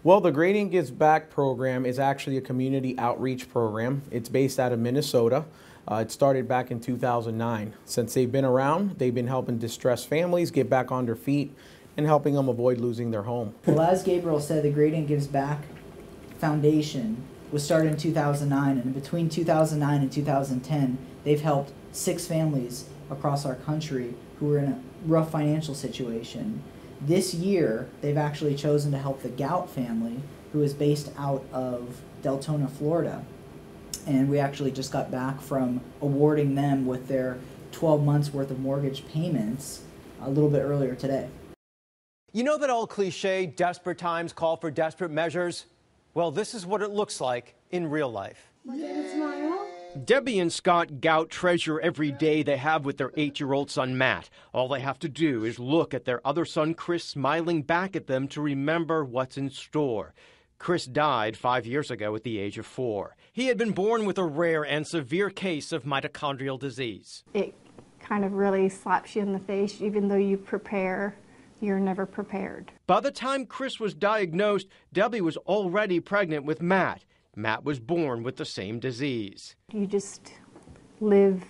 Well, the Gradient Gives Back program is actually a community outreach program. It's based out of Minnesota. It started back in 2009. Since they've been around, they've been helping distressed families get back on their feet and helping them avoid losing their home. Well, as Gabriel said, the Gradient Gives Back Foundation was started in 2009, and between 2009 and 2010, they've helped 6 families across our country who were in a rough financial situation. This year, they've actually chosen to help the Gout family, who is based out of Deltona, Florida. And we actually just got back from awarding them with their 12 months worth of mortgage payments a little bit earlier today. You know that old cliche, desperate times call for desperate measures? Well, this is what it looks like in real life. Debbie and Scott Gout treasure every day they have with their 8-year-old son, Matt. All they have to do is look at their other son, Chris, smiling back at them to remember what's in store. Chris died 5 years ago at the age of 4. He had been born with a rare and severe case of mitochondrial disease. It kind of really slaps you in the face. Even though you prepare, you're never prepared. By the time Chris was diagnosed, Debbie was already pregnant with Matt. Matt was born with the same disease. You just live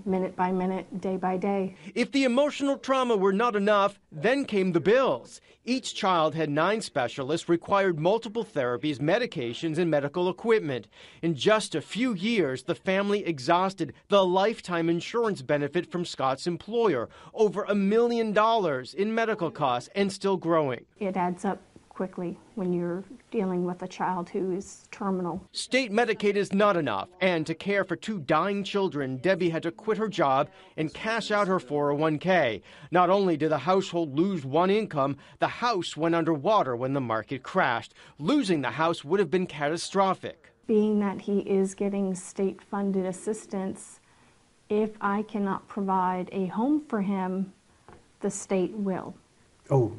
minute by minute, day by day. If the emotional trauma were not enough, then came the bills. Each child had 9 specialists, required multiple therapies, medications, and medical equipment. In just a few years, the family exhausted the lifetime insurance benefit from Scott's employer, over $1 million in medical costs, and still growing. It adds up quickly when you're dealing with a child who is terminal. State Medicaid is not enough, and to care for 2 dying children, Debbie had to quit her job and cash out her 401k. Not only did the household lose one income, the house went underwater when the market crashed. Losing the house would have been catastrophic. Being that he is getting state-funded assistance, if I cannot provide a home for him, the state will. Oh,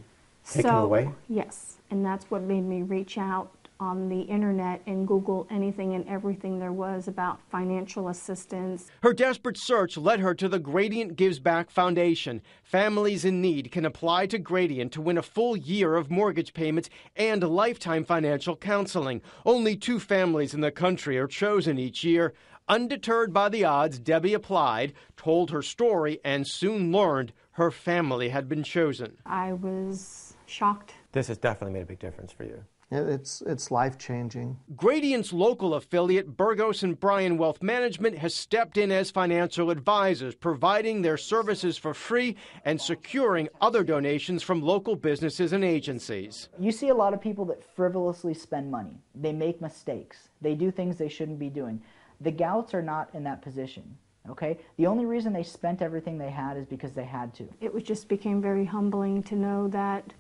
taken away? Yes. And that's what made me reach out on the internet and Google anything and everything there was about financial assistance. Her desperate search led her to the Gradient Gives Back Foundation. Families in need can apply to Gradient to win a full year of mortgage payments and lifetime financial counseling. Only 2 families in the country are chosen each year. Undeterred by the odds, Debbie applied, told her story, and soon learned her family had been chosen. I was shocked. This has definitely made a big difference for you. It's life-changing. Gradient's local affiliate, Burgos Brein Wealth Management, has stepped in as financial advisors, providing their services for free and securing other donations from local businesses and agencies. You see a lot of people that frivolously spend money. They make mistakes. They do things they shouldn't be doing. The Gouts are not in that position. Okay? The only reason they spent everything they had is because they had to. It just became very humbling to know that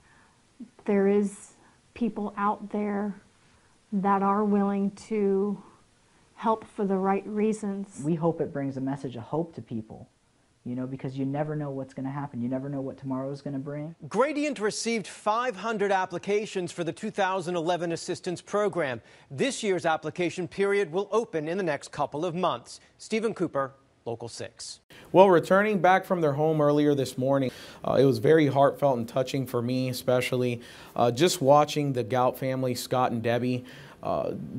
there is people out there that are willing to help for the right reasons. We hope it brings a message of hope to people, you know, because you never know what's going to happen. You never know what tomorrow is going to bring. Gradient received 500 applications for the 2011 assistance program. This year's application period will open in the next couple of months. Stephen Cooper, Local 6. Well, returning back from their home earlier this morning, it was very heartfelt and touching for me, especially just watching the Gout family, Scott and Debbie,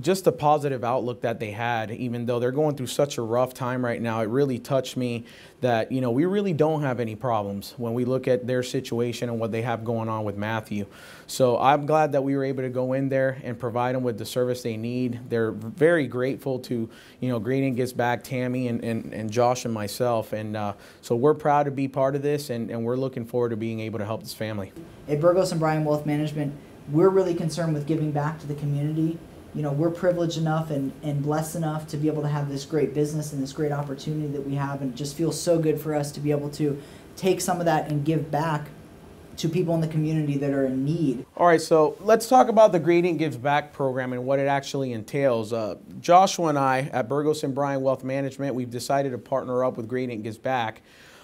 just the positive outlook that they had, even though they're going through such a rough time right now. It really touched me that, you know, we really don't have any problems when we look at their situation and what they have going on with Matthew. So I'm glad that we were able to go in there and provide them with the service they need. They're very grateful to, you know, Gradient Gives Back, Tammy and Josh and myself. And so we're proud to be part of this, and we're looking forward to being able to help this family. At Burgos Brein Wealth Management, we're really concerned with giving back to the community. You know, we're privileged enough and blessed enough to be able to have this great business and this great opportunity that we have, and it just feels so good for us to be able to take some of that and give back to people in the community that are in need. All right, so let's talk about the Gradient Gives Back program and what it actually entails. Joshua and I at Burgos Brein Wealth Management, we've decided to partner up with Gradient Gives Back.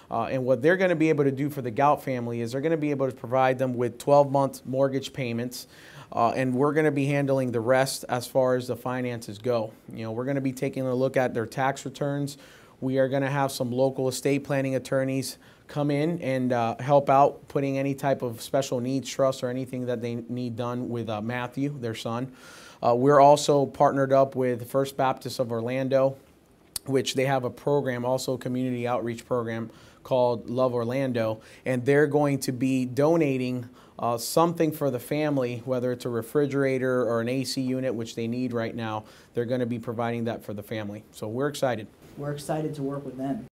And what they're going to be able to do for the Gout family is they're going to be able to provide them with 12-month mortgage payments. And we're going to be handling the rest as far as the finances go. You know, we're going to be taking a look at their tax returns. We are going to have some local estate planning attorneys come in and help out putting any type of special needs trust or anything that they need done with Matthew, their son. We're also partnered up with First Baptist of Orlando, which they have a program, also a community outreach program called Love Orlando, and they're going to be donating something for the family, whether it's a refrigerator or an AC unit, which they need right now. They're going to be providing that for the family. So we're excited. We're excited to work with them.